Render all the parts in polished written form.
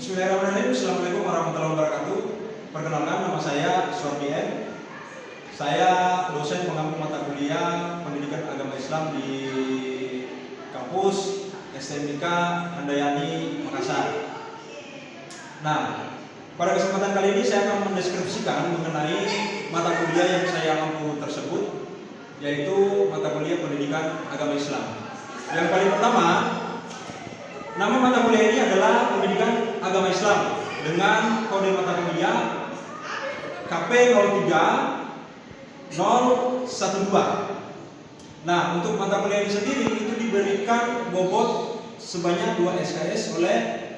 Bismillahirrahmanirrahim. Assalamualaikum warahmatullahi wabarakatuh. Perkenalkan, nama saya Suardi M. Saya dosen pengampu mata kuliah Pendidikan Agama Islam di kampus STMIK Handayani Makassar. Nah, pada kesempatan kali ini saya akan mendeskripsikan mengenai mata kuliah yang saya ampu tersebut, yaitu mata kuliah Pendidikan Agama Islam. Yang paling pertama, nama mata kuliah ini adalah Pendidikan Agama Islam dengan kode mata kuliah KP03-012. Nah, untuk mata kuliah ini sendiri itu diberikan bobot sebanyak 2 SKS oleh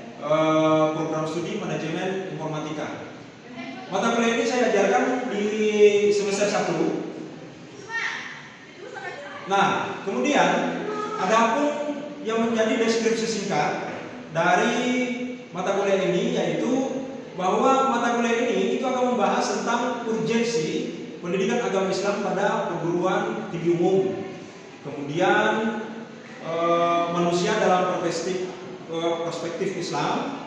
program studi manajemen informatika. Mata kuliah ini saya ajarkan di semester 1. Nah, kemudian adapun yang menjadi deskripsi singkat dari mata kuliah ini, yaitu bahwa mata kuliah ini itu akan membahas tentang urgensi pendidikan agama Islam pada perguruan tinggi umum, kemudian manusia dalam perspektif Islam,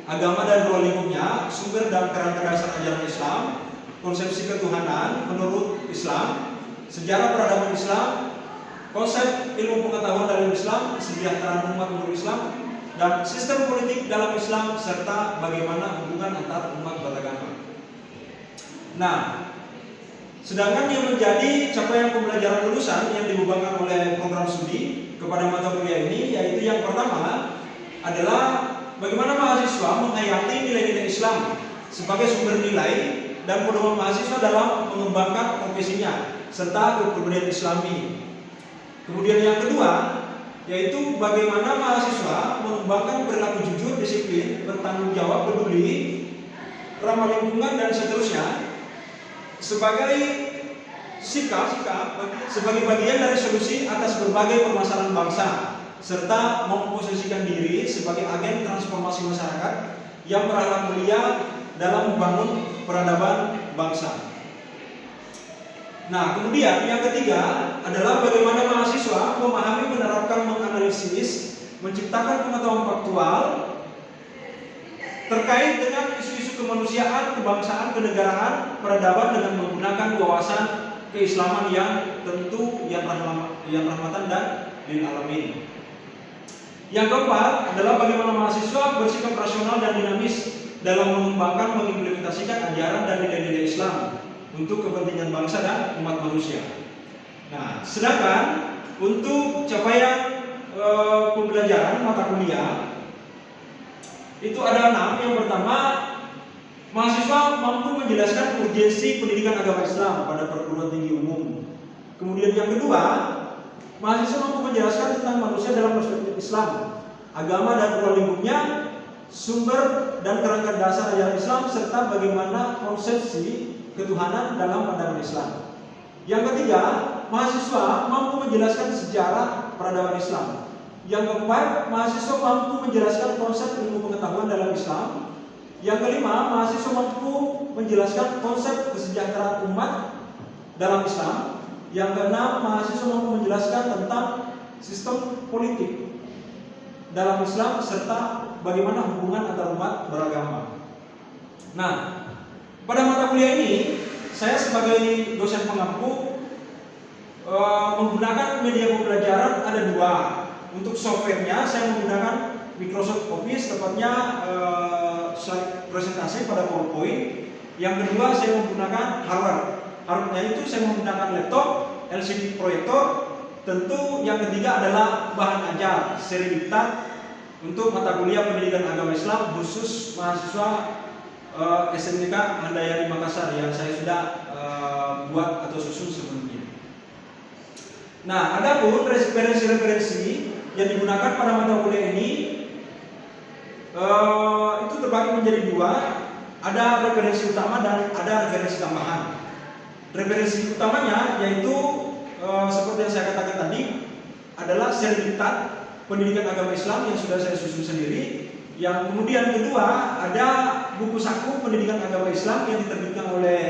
agama dan ruang lingkupnya, sumber dan kerangka dasar ajaran Islam, konsepsi ketuhanan menurut Islam, sejarah peradaban Islam, konsep ilmu pengetahuan dalam Islam, kesejahteraan umat menurut Islam, dan sistem politik dalam Islam, serta bagaimana hubungan antar umat beragama. Nah, sedangkan yang menjadi capaian pembelajaran lulusan yang dibebankan oleh program studi kepada mata kuliah ini, yaitu yang pertama adalah bagaimana mahasiswa menghayati nilai-nilai Islam sebagai sumber nilai dan pedoman mahasiswa dalam mengembangkan profesinya serta kepribadian Islami. Kemudian yang kedua, yaitu bagaimana mahasiswa mengembangkan perilaku jujur, disiplin, bertanggung jawab, peduli, ramah lingkungan, dan seterusnya sebagai sebagai bagian dari solusi atas berbagai permasalahan bangsa, serta memposisikan diri sebagai agen transformasi masyarakat yang berakhlak mulia dalam membangun peradaban bangsa. Nah, kemudian yang ketiga adalah bagaimana mahasiswa memahami, menerapkan, menganalisis, menciptakan pengetahuan faktual terkait dengan isu-isu kemanusiaan, kebangsaan, kenegaraan, peradaban dengan menggunakan wawasan keislaman yang tentu yang rahmatan dan lil alamin. Yang keempat adalah bagaimana mahasiswa bersikap rasional dan dinamis dalam mengembangkan, mengimplementasikan ajaran dan nilai-nilai Islam untuk kepentingan bangsa dan umat manusia. Nah, sedangkan untuk capaian pembelajaran mata kuliah itu ada 6. Yang pertama, mahasiswa mampu menjelaskan urgensi pendidikan agama Islam pada perguruan tinggi umum. Kemudian yang kedua, mahasiswa mampu menjelaskan tentang manusia dalam perspektif Islam, agama dan ruang lingkupnya, sumber dan kerangka dasar ajaran Islam, serta bagaimana konsepsi ketuhanan dalam pandangan Islam. Yang ketiga, mahasiswa mampu menjelaskan sejarah peradaban Islam. Yang keempat, mahasiswa mampu menjelaskan konsep ilmu pengetahuan dalam Islam. Yang kelima, mahasiswa mampu menjelaskan konsep kesejahteraan umat dalam Islam. Yang keenam, mahasiswa mampu menjelaskan tentang sistem politik dalam Islam serta bagaimana hubungan antar umat beragama. Nah, pada mata kuliah ini, saya sebagai dosen pengampu menggunakan media pembelajaran ada 2. Untuk softwarenya saya menggunakan Microsoft Office, tepatnya slide presentasi pada PowerPoint. Yang kedua saya menggunakan Hardware-nya itu saya menggunakan laptop, LCD proyektor. Tentu yang ketiga adalah bahan ajar seri diktat untuk mata kuliah Pendidikan Agama Islam khusus mahasiswa SMIK Handayani Makassar yang saya sudah buat atau susun sebelumnya. Nah, adapun referensi-referensi yang digunakan pada mata kuliah ini itu terbagi menjadi 2. Ada referensi utama dan ada referensi tambahan. Referensi utamanya yaitu seperti yang saya katakan tadi adalah seri diktat Pendidikan Agama Islam yang sudah saya susun sendiri. Yang kemudian kedua ada buku saku Pendidikan Agama Islam yang diterbitkan oleh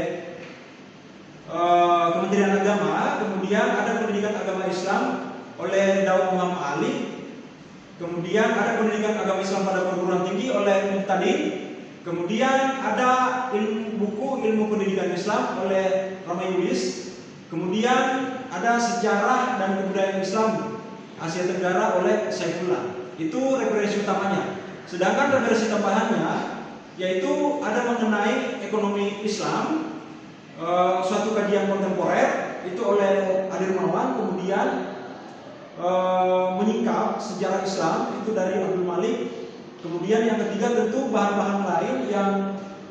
Kementerian Agama. Kemudian ada Pendidikan Agama Islam oleh Daud Muhammad Ali. Kemudian ada pendidikan agama Islam pada perguruan tinggi oleh Muqtadin. Kemudian ada buku ilmu pendidikan Islam oleh Ramai Yulis. Kemudian ada sejarah dan kebudayaan Islam Asia Tenggara oleh Saifullah. Itu referensi utamanya. Sedangkan referensi tambahannya yaitu ada mengenai ekonomi Islam, suatu kajian kontemporer itu oleh Adir Marwan. Kemudian menyingkap sejarah Islam itu dari Abdul Malik. Kemudian yang ketiga tentu bahan-bahan lain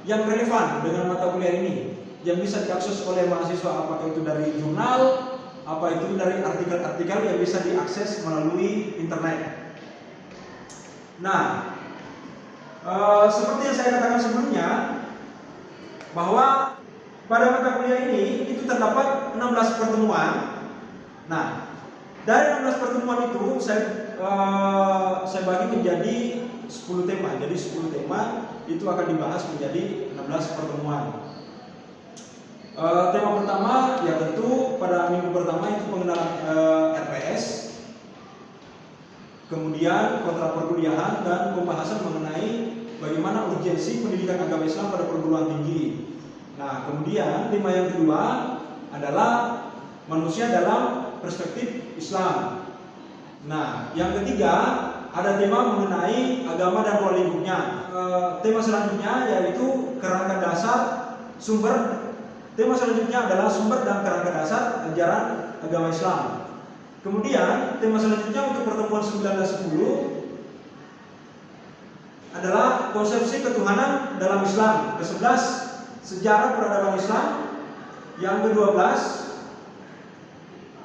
yang relevan dengan mata kuliah ini, yang bisa diakses oleh mahasiswa, apakah itu dari jurnal, apa itu dari artikel-artikel yang bisa diakses melalui internet. Nah, seperti yang saya katakan sebelumnya, bahwa pada mata kuliah ini itu terdapat 16 pertemuan. Nah, dari 16 pertemuan itu saya bagi menjadi 10 tema. Jadi 10 tema itu akan dibahas menjadi 16 pertemuan. Tema pertama ya tentu pada minggu pertama itu pengenalan RPS. Kemudian kontrak perkuliahan dan pembahasan mengenai bagaimana urgensi pendidikan agama Islam pada perguruan tinggi. Nah, kemudian tema yang kedua adalah manusia dalam perspektif Islam. Nah, yang ketiga ada tema mengenai agama dan ruang lingkupnya. Tema selanjutnya yaitu kerangka dasar sumber. Tema selanjutnya adalah sumber dan kerangka dasar ajaran agama Islam. Kemudian tema selanjutnya untuk pertemuan 1910 adalah konsepsi ketuhanan dalam Islam. Ke-11 sejarah peradaban Islam. Yang ke-12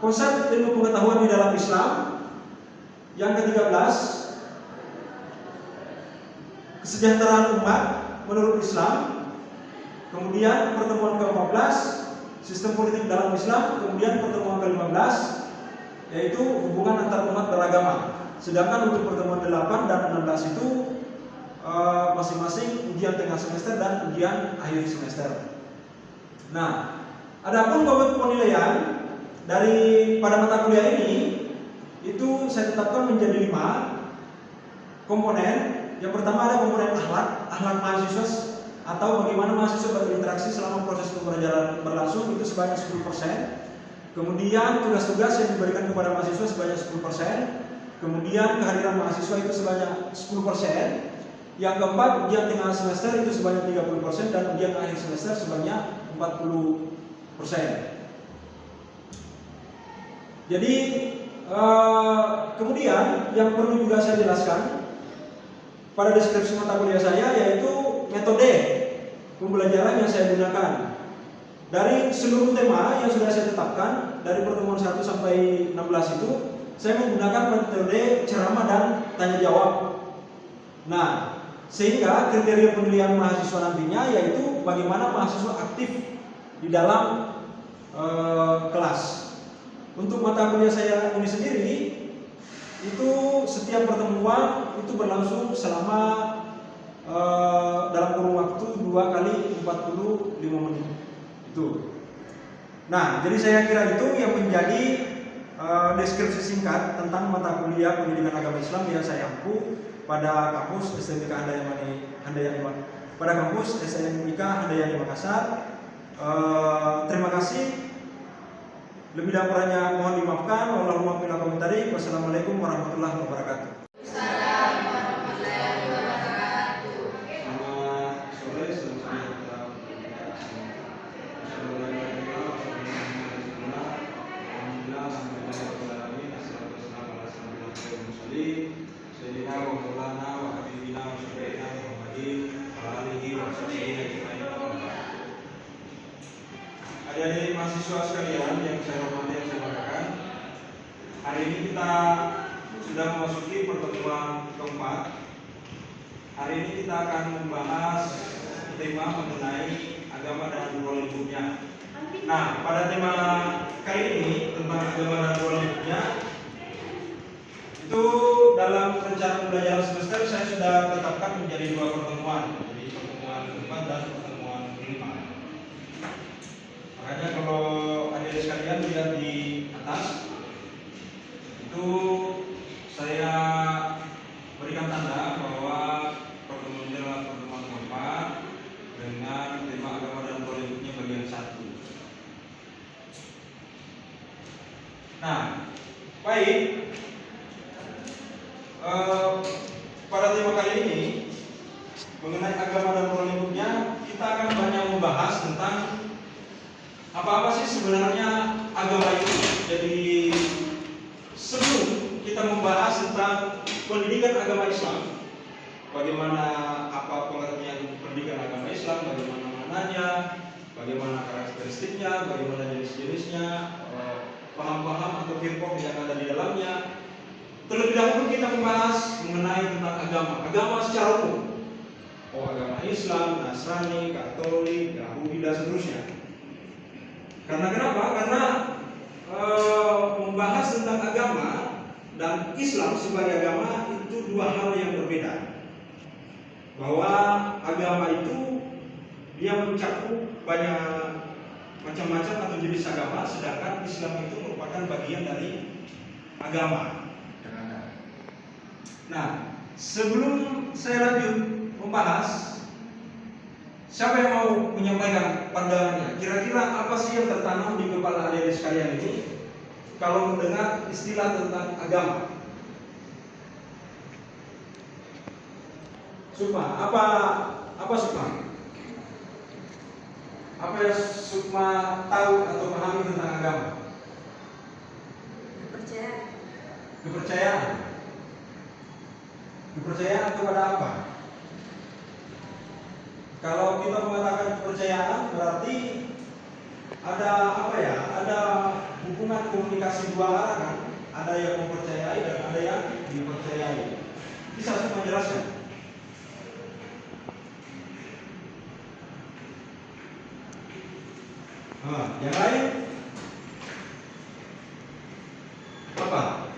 konsep ilmu pengetahuan di dalam Islam. Yang ke-13 kesejahteraan umat menurut Islam. Kemudian pertemuan ke-14 sistem politik dalam Islam. Kemudian pertemuan ke-15 yaitu hubungan antar umat beragama. Sedangkan untuk pertemuan 8 dan 16 itu masing-masing ujian tengah semester dan ujian akhir semester. Nah, adapun bobot penilaian dari pada mata kuliah ini itu saya tetapkan menjadi 5 komponen. Yang pertama ada komponen akhlak mahasiswa atau bagaimana mahasiswa berinteraksi selama proses pembelajaran berlangsung, itu sebanyak 10%. Kemudian tugas-tugas yang diberikan kepada mahasiswa sebanyak 10%. Kemudian kehadiran mahasiswa itu sebanyak 10%. Yang keempat, ujian tengah semester itu sebanyak 30% dan ujian akhir semester sebanyak 40%. Jadi kemudian yang perlu juga saya jelaskan pada deskripsi mata kuliah saya yaitu metode pembelajaran yang saya gunakan. Dari seluruh tema yang sudah saya tetapkan dari pertemuan 1 sampai 16 itu saya menggunakan metode ceramah dan tanya jawab. Nah, sehingga kriteria penilaian mahasiswa nantinya yaitu bagaimana mahasiswa aktif di dalam kelas. Untuk mata kuliah saya ini sendiri itu setiap pertemuan itu berlangsung selama dalam kurun waktu 2 kali 45 menit. Nah, jadi saya kira itu yang menjadi deskripsi singkat tentang mata kuliah pendidikan agama Islam yang saya ampu pada kampus SMIK Handayani Makassar. Terima kasih. Lebih dan kurangnya mohon dimaafkan. Wassalamualaikum warahmatullahi wabarakatuh. Adik-adik mahasiswa sekalian yang saya hormati, yang saya banggakan, hari ini kita sudah memasuki pertemuan keempat. Hari ini kita akan membahas tema mengenai agama dan ruang lingkupnya. Nah, pada tema kali ini tentang agama dan ruang lingkupnya, itu dalam rencana pembelajaran semester saya sudah tetapkan menjadi 2 pertemuan, jadi pertemuan keempat dan pertemuan kelima. Makanya kalau adik-adik sekalian lihat di atas itu saya Baik, pada tema kali ini mengenai agama dan moral hidupnya, kita akan banyak membahas tentang apa-apa sih sebenarnya agama itu. Jadi sebelum kita membahas tentang pendidikan agama Islam, bagaimana apa pengertian pendidikan agama Islam, bagaimana maknanya, bagaimana karakteristiknya, bagaimana jenis-jenisnya, paham-paham atau firqah yang ada di dalamnya. Terlebih dahulu kita membahas mengenai tentang agama secara umum. Agama Islam, Nasrani, Katolik, Yahudi dan seterusnya. Karena kenapa? Karena membahas tentang agama dan Islam sebagai agama itu dua hal yang berbeda. Bahwa agama itu dia mencakup banyak macam-macam atau jenis agama, sedangkan Islam itu merupakan bagian dari agama. Nah, sebelum saya lanjut membahas, siapa yang mau menyampaikan pandangannya? Kira-kira apa sih yang tertanam di kepala adik-adik sekalian ini kalau mendengar istilah tentang agama? Sukma, apa Sukma? Apa yang Sukma tahu atau pahami tentang agama? Kepercayaan. Kepercayaan kepada apa? Kalau kita mengatakan kepercayaan berarti ada apa ya? Ada hubungan komunikasi dua arah kan? Ada yang mempercayai dan ada yang dipercayai. Bisa saya menjelaskan? Yang lain? Apa?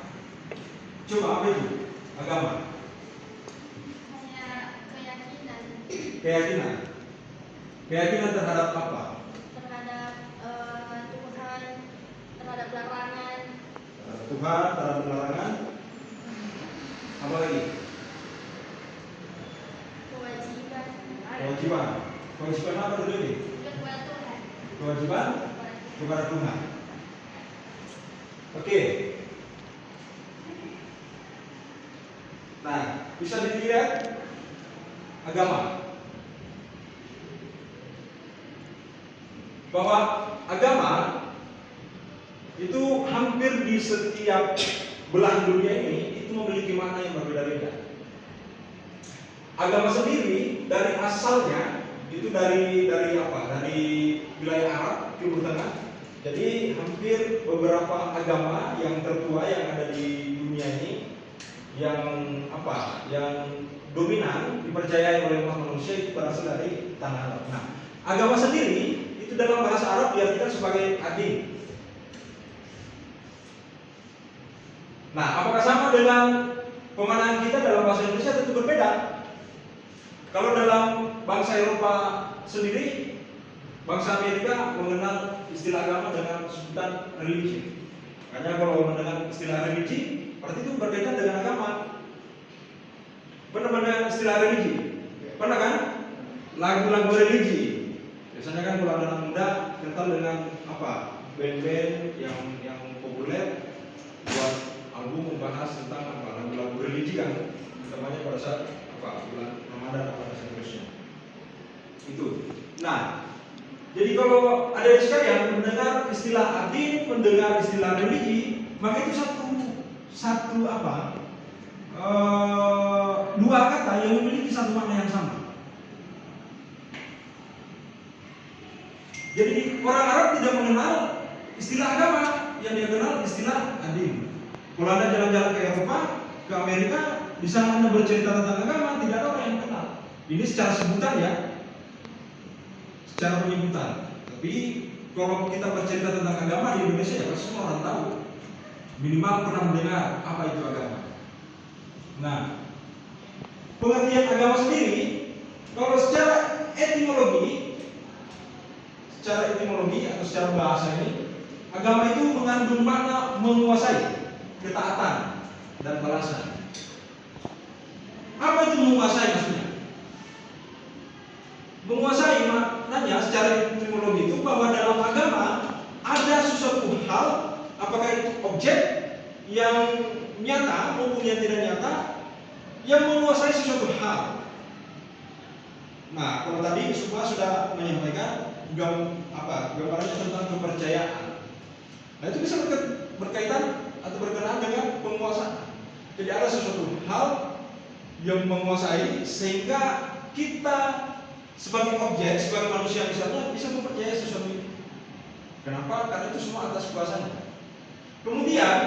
Coba apa itu? Agama. Keyakinan terhadap apa? Terhadap Tuhan, terhadap larangan. Tuhan, terhadap larangan. Apa lagi? Kewajiban apa dulu ini? Kepada Tuhan. Kewajiban kepada Tuhan. Oke. Nah, bisa dilihat agama. Bahwa agama itu hampir di setiap belahan dunia ini itu memiliki makna yang berbeda-beda. Agama sendiri dari asalnya itu dari apa? Dari wilayah Arab, Timur Tengah. Jadi hampir beberapa agama yang tertua yang ada di dunia ini yang apa? Yang dominan dipercayai oleh umat manusia itu berasal dari tanah Arab. Nah, agama sendiri itu dalam bahasa Arab diartikan sebagai adin. Nah, apakah sama dengan pemandangan kita dalam bahasa Indonesia? Tentu berbeda. Kalau dalam bangsa Eropa sendiri, bangsa Amerika mengenal istilah agama dengan sebutan religi. Makanya kalau mendengar istilah religi, berarti itu berkaitan dengan agama. Pernah mendengar istilah religi? Pernah kan? Lagu-lagu religi. Biasanya kan kalau anak muda kental dengan apa? Band-band yang populer buat album membahas tentang apa? Lagu-lagu religi kan, utamanya pada saat apa? Bulan Ramadan atau seterusnya. Itu. Nah, jadi kalau ada sekalian mendengar istilah adin, mendengar istilah religi, maka itu satu apa? Dua kata yang memiliki satu makna yang sama. Jadi orang Arab tidak mengenal istilah agama, yang dia kenal istilah adin. Kalau Anda jalan-jalan ke Eropa, ke Amerika, di sana Anda bercerita tentang agama, tidak ada orang yang kenal. Ini secara sebutan ya, secara penyebutan. Tapi kalau kita bercerita tentang agama di Indonesia, ya semua orang tahu. Minimal pernah mendengar apa itu agama. Nah, pengertian agama sendiri, kalau secara etimologi atau secara bahasa ini, agama itu mengandung makna menguasai, ketaatan dan balasan. Apa itu menguasai maksudnya? Menguasai maknanya secara etimologi itu bahwa dalam agama ada sesuatu hal, apakah itu objek yang nyata maupun yang tidak nyata yang menguasai sesuatu hal. Nah, kalau tadi semua sudah menyampaikan gambarannya tentang kepercayaan. Nah, itu bisa berkaitan atau berkenaan dengan penguasaan. Jadi ada sesuatu hal yang menguasai sehingga kita sebagai objek, sebagai manusia misalnya bisa mempercayai sesuatu itu. Kenapa? Karena itu semua atas kuasanya. Kemudian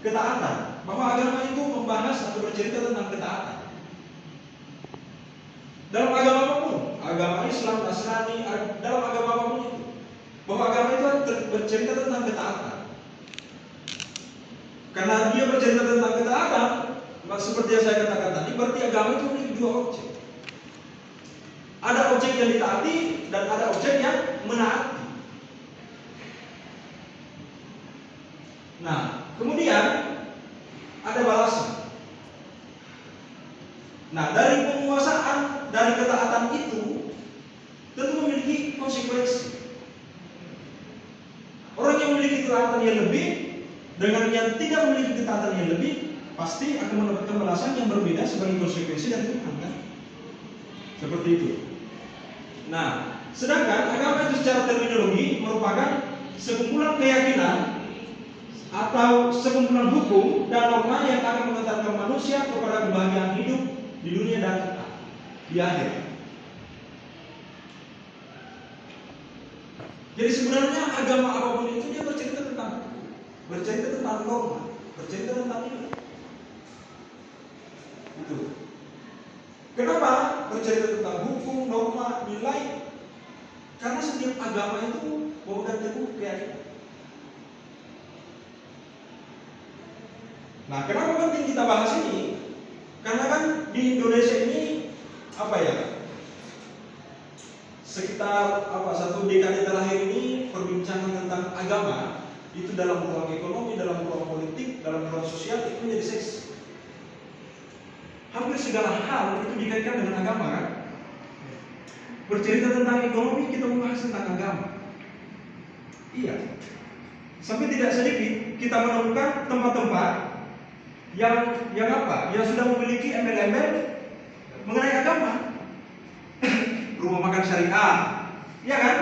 ketaatan, bahwa agama itu membahas atau bercerita tentang ketaatan. Dalam agama apapun, agama Islam, Nasrani, dalam agama apapun itu, bahwa agama itu bercerita tentang ketaatan. Karena dia bercerita tentang ketaatan, maka seperti yang saya katakan tadi, berarti agama itu memiliki dua objek. Ada objek yang ditaati dan ada objek yang menaati. Nah, kemudian ada balasan. Nah, dari penguasaan, dari ketaatan itu tentu memiliki konsekuensi. Orang yang memiliki ketaatan yang lebih dengan yang tidak memiliki ketaatan yang lebih pasti akan mendapatkan balasan yang berbeda sebagai konsekuensi dari Tuhan, kan? Seperti itu. Nah, sedangkan agama itu secara terminologi merupakan sekumpulan keyakinan atau sekumpulan hukum dan norma yang akan mengantarkan manusia kepada kebahagiaan hidup di dunia dan di akhirat. Jadi sebenarnya agama apapun itu dia bercerita tentang norma, bercerita tentang nilai. Itu. Kenapa bercerita tentang hukum, norma, nilai? Karena setiap agama itu memegang teguh keyakinan. Nah, kenapa penting kita bahas ini? Karena kan di Indonesia ini sekitar satu dekade terakhir ini perbincangan tentang agama itu dalam ruang ekonomi, dalam ruang politik, dalam ruang sosial itu menjadi seksi. Hampir segala hal itu dikaitkan dengan agama, kan? Bercerita tentang ekonomi, kita membahas tentang agama. Iya. Sampai tidak sedikit kita menemukan tempat-tempat yang sudah memiliki embel-embel mengenai agama. Rumah makan syariah, ya kan?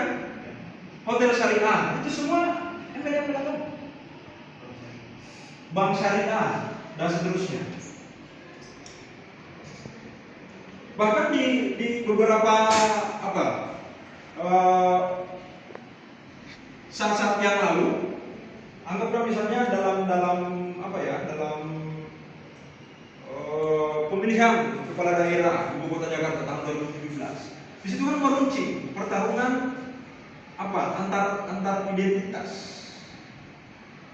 Hotel syariah, itu semua embel-embel agama. Bank syariah dan seterusnya. Bahkan di beberapa saat-saat yang lalu, anggaplah misalnya dalam pemilihan kepala daerah ibu kota Jakarta tahun 2017, di situ kan meruncing pertarungan antar identitas.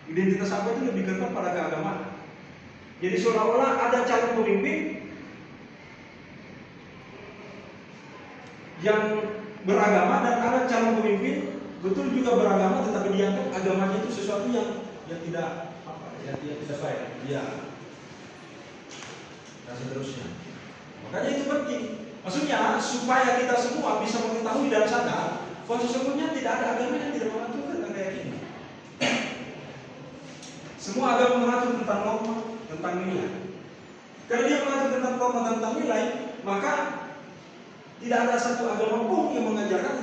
Identitas apa itu lebih kental pada keagamaan. Jadi seolah-olah ada calon pemimpin yang beragama dan ada calon pemimpin betul juga beragama, tetapi dianggap agamanya itu sesuatu yang tidak baik, ya, dan seterusnya. Makanya itu penting. Maksudnya supaya kita semua bisa mengetahui dan sadar bahwa sesungguhnya tidak ada agama yang tidak mengatur tentang keyakinan. Semua agama mengatur tentang norma, tentang nilai. Kalau dia mengatur tentang norma, tentang nilai, maka tidak ada satu agama pun yang mengajarkan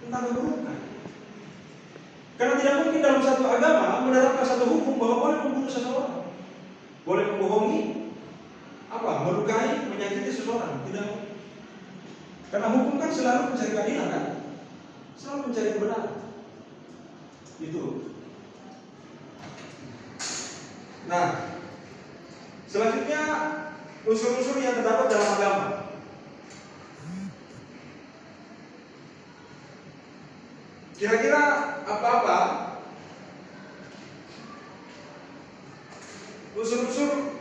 tentang keburukan. Karena tidak mungkin dalam satu agama menerapkan satu hukum bahwa boleh membunuh seseorang, boleh membohongi, melukai, menyakiti seseorang. Tidak. Karena hukum kan selalu mencari keadilan, kan? Selalu mencari kebenaran. Itu. Nah, selanjutnya unsur-unsur yang terdapat dalam agama. Kira-kira apa unsur-unsur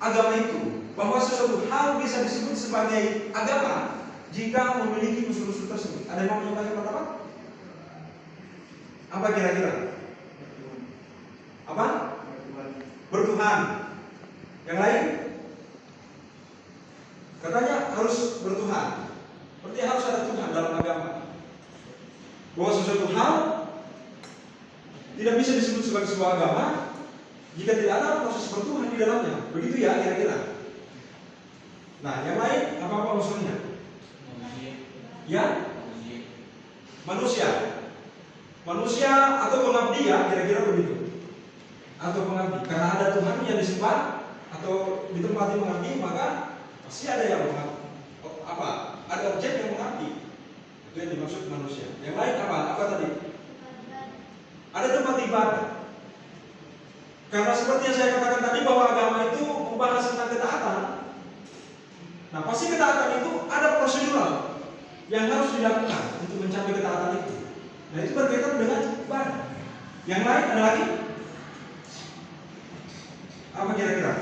agama itu? Bahwa sesuatu hal bisa disebut sebagai agama jika memiliki unsur-unsur tersebut. Ada yang mau menyampaikan pendapat? Apa kira-kira? Apa? Bertuhan. Yang lain? Katanya harus bertuhan. Berarti harus ada Tuhan dalam agama. Bahwa sesuatu hal tidak bisa disebut sebagai sebuah agama jika tidak ada proses bertuhan di dalamnya. Begitu ya kira-kira. Nah, yang lain apa maksudnya? Ya, manusia atau pengabdi ya, kira-kira begitu. Atau pengabdi, karena ada Tuhan yang disembah atau ditempati mengabdi, maka pasti ada yang mengabdi. Ada objek yang mengabdi. Itu yang dimaksud manusia. Yang lain apa tadi? Ada tempat ibadah. Karena seperti yang saya katakan tadi bahwa agama itu membahas tentang ketaatan. Nah, pasti ketaatan itu ada prosedural yang harus dilakukan untuk mencapai ketaatan itu. Nah, itu berkaitan dengan ibadah. Yang lain ada lagi? Apa kira-kira?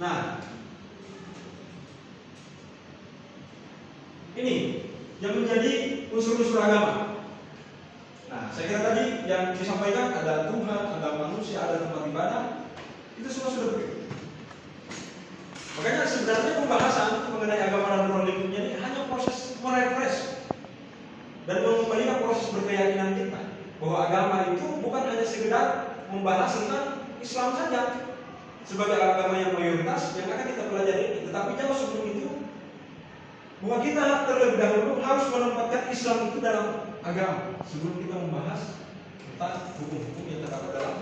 Nah, ini yang menjadi unsur-unsur agama. Nah, saya kira tadi yang disampaikan ada Tuhan, ada manusia, ada tempat ibadah. Itu semua sudah begitu. Makanya sebenarnya pembahasan mengenai agama dan moral lingkungannya ini hanya proses merefresh dan mengembalikan proses berkeyakinan kita bahwa agama itu bukan hanya sekedar membahas tentang Islam saja sebagai agama yang mayoritas yang akan kita pelajari ini, tetapi jauh sebelum itu bahwa kita terlebih dahulu harus menempatkan Islam itu dalam agama sebelum kita membahas tentang hukum-hukum yang terdapat dalam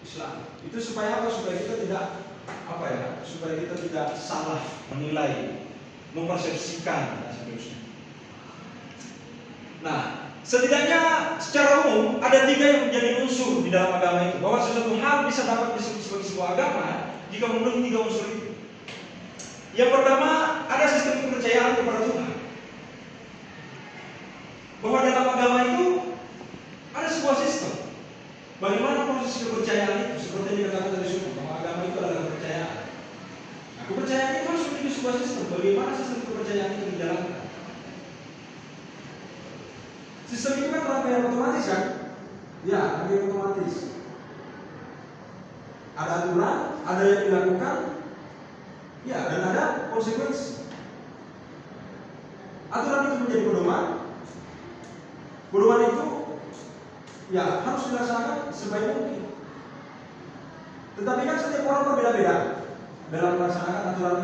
Islam. Itu supaya apa? Supaya kita tidak supaya kita tidak salah menilai, mempersepsikan dan seterusnya. Nah, setidaknya secara umum ada 3 yang menjadi unsur di dalam agama itu, bahwa sesuatu hal bisa dapat disebut sebagai sebuah agama jika memenuhi 3 unsur itu. Yang pertama, ada sistem kepercayaan kepada Tuhan. Bahwa dalam agama itu ada sebuah sistem. Bagaimana proses kepercayaan itu? Seperti yang dikatakan tadi semua, bahwa agama itu adalah kepercayaan. Nah, kepercayaan itu harus memiliki sebuah sistem. Bagaimana sistem kepercayaan itu dijalankan? Sistem itu kan rangkaian otomatis kan? Ya, rangkaian otomatis. Ada aturan, ada yang dilakukan, ya, dan ada konsekuensi. Aturan itu menjadi pedoman. Pedoman itu ya harus dilaksanakan sebaik mungkin. Tetapi kan setiap orang berbeda-beda dalam melaksanakan aturan.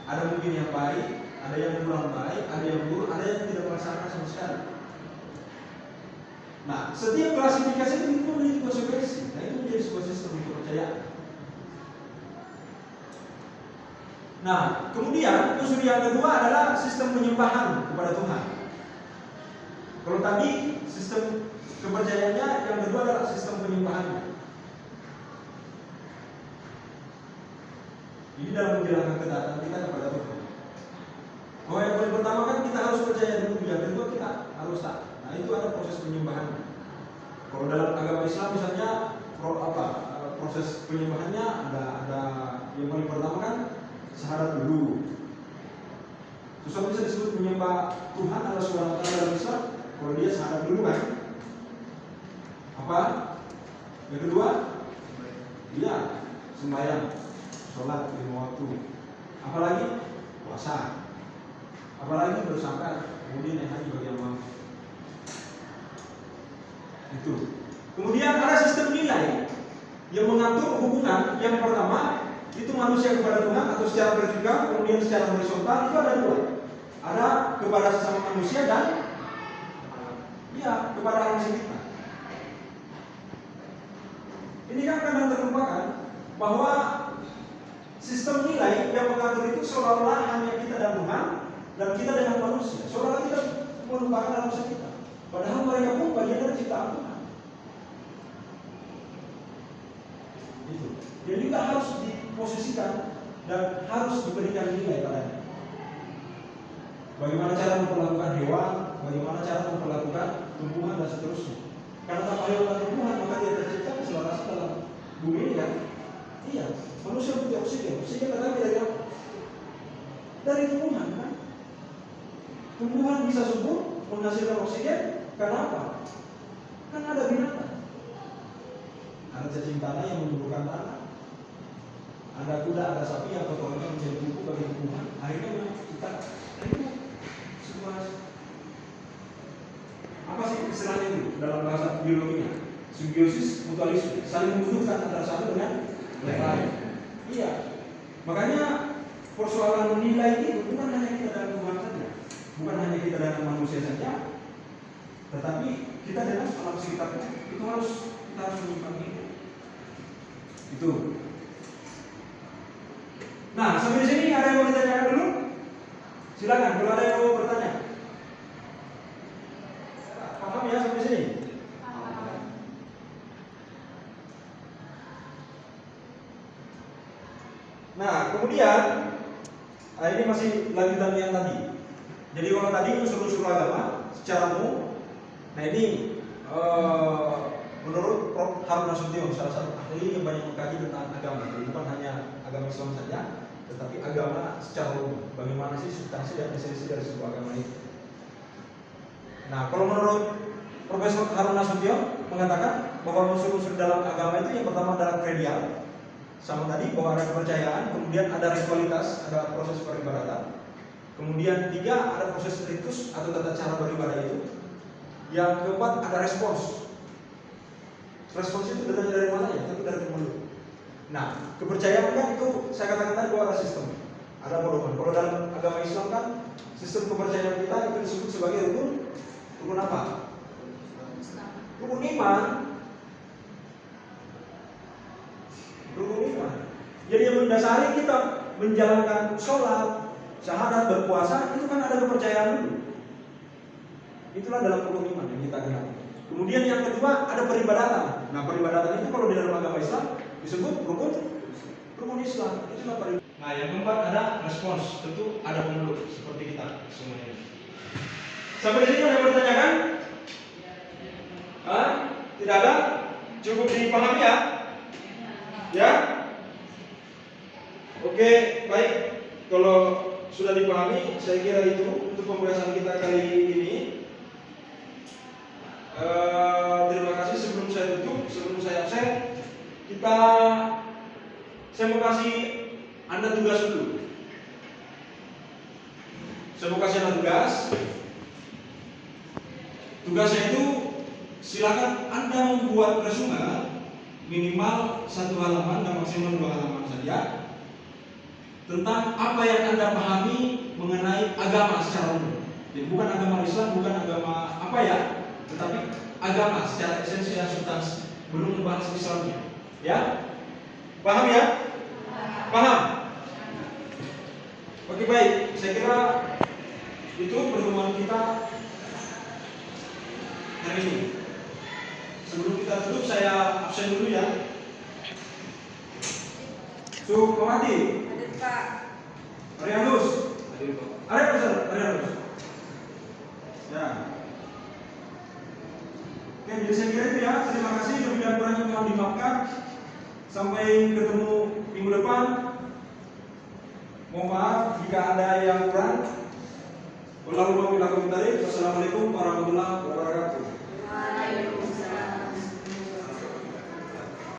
Ada mungkin yang baik, ada yang kurang baik, ada yang buruk, ada yang tidak melaksanakan sama sekali. Nah, setiap klasifikasi itu memiliki konsekuensi. Nah, itu menjadi sebuah sistem kepercayaan. Nah, kemudian unsur yang kedua adalah sistem penyembahan kepada Tuhan. Kalau tadi sistem kepercayaannya, yang kedua adalah sistem penyembahannya. Ini dalam menjalankan ketaatan kita kepada Tuhan. Oh, yang paling pertama kan kita harus percaya dulu, yang kedua kita harus taat. Nah, itu ada proses penyembahan. Kalau dalam agama Islam misalnya proses penyembahannya ada yang paling pertama kan syahadat dulu. Terus bisa disebut menyembah Tuhan adalah Subhanahu wa ta'ala dalam Islam. Kalau dia syahadat dulu kan. Apa? Yang kedua, dia sembahyang, sholat lima waktu. Apalagi puasa. Apalagi berzakat, kemudian naik haji bagi yang mampu. Itu. Kemudian ada sistem nilai yang mengatur hubungan. Yang pertama itu manusia kepada Tuhan atau secara vertikal, kemudian secara horizontal itu ada 2. Ada kepada sesama manusia dan ya kepada alam sekitar. Ini kan kadang terlupakan bahwa sistem nilai yang mengatur itu seolah-olah hanya kita dan Tuhan dan kita dengan manusia. Seolah-olah kita melupakan alam sekitar. Padahal mereka pun bagian dari ciptaan Tuhan. Itu. Jadi juga harus diposisikan dan harus diberikan nilai padanya. Bagaimana cara memperlakukan hewan, bagaimana cara memperlakukan tumbuhan dan seterusnya. Karena tanpa hewan dan tumbuhan maka dia tercipta keselarasan dalam bumi ini kan. Iya, manusia butuh oksigen. Oksigen datang dari apa? Dari tumbuhan kan. Tumbuhan bisa subur menghasilkan oksigen karena apa? Kan ada binatang. Ada cacing tanah yang menumbuhkan tanah. Ada kuda, ada sapi yang kotorannya menjadi pupuk bagi tumbuhan. Akhirnya kita itu sebuah istilahnya itu dalam bahasa biologinya. Simbiosis mutualisme, saling membutuhkan antara satu dengan yang lain. Iya. Makanya persoalan menilai itu bukan hanya kita dalam Tuhan saja, bukan hanya kita dalam manusia saja, tetapi kita dalam alam sekitarnya itu kita harus menyimpan itu. Itu. Nah, sampai di sini ada yang mau ditanyakan dulu? Silakan, kalau ada yang mau bertanya. Paham ya sampai sini? Nah, kemudian ini masih lanjutan yang tadi. Jadi kalau tadi unsur-unsur agama secara umum, nah ini menurut Prof. Harun Nasution, salah satu ahli yang banyak mengkaji tentang agama, jadi bukan hanya agama Islam saja, tetapi agama secara umum. Bagaimana sih substansi dan esensi dari sebuah agama itu? Nah, kalau menurut Profesor Harun Nasution mengatakan bahwa unsur-unsur dalam agama itu yang pertama adalah kredial, sama tadi bahwa ada kepercayaan, kemudian ada ritualitas, ada proses peribadatan, kemudian tiga ada proses ritus atau tata cara beribadah itu, yang keempat ada respons. Respons itu datangnya dari mana ya? Tentu dari mulut. Nah, kepercayaan kan itu saya katakan tadi bahwa ada sistem, ada pedoman. Kalau dalam agama Islam kan sistem kepercayaan kita itu disebut sebagai rukun apa? Rukun iman. Rukun iman. Jadi yang mendasari kita menjalankan sholat, syahadat, berpuasa itu kan ada kepercayaan dulu. Itulah dalam rukun iman yang kita kenal. Kemudian yang kedua ada peribadatan. Nah, peribadatan itu kalau di dalam agama Islam disebut rukun Islam. Itulah peribadatan. Nah, yang keempat ada respons. Tentu ada pemeluk seperti kita semuanya. Sampai di sini ada yang bertanyakan? Tidak ada? Cukup dipahami ya? Ya? Oke, baik. Kalau sudah dipahami, saya kira itu untuk pembahasan kita kali ini. Terima kasih. Sebelum saya tutup, sebelum saya absen, saya mau kasih Anda tugas dulu. Saya mau kasih Anda tugas. Tugasnya itu silakan Anda membuat resume minimal 1 halaman dan maksimal 2 halaman saja tentang apa yang Anda pahami mengenai agama secara umum. Jadi bukan agama Islam, bukan agama apa ya, tetapi agama secara esensi dan substansi, belum membahas Islamnya. Ya? Paham ya? Paham? Oke, baik. Saya kira itu pertemuan kita hari ini. Sebelum kita tutup, saya absen dulu ya. Sukmawati. Hadir Pak. Arianus. Hadir Pak. Arianus. Ya. Oke, jadi saya kira itu ya. Terima kasih. Lebih dan kurangnya mohon dimaafkan. Sampai ketemu minggu depan. Mohon maaf jika ada yang kurang. Wassalamualaikum warahmatullahi wabarakatuh.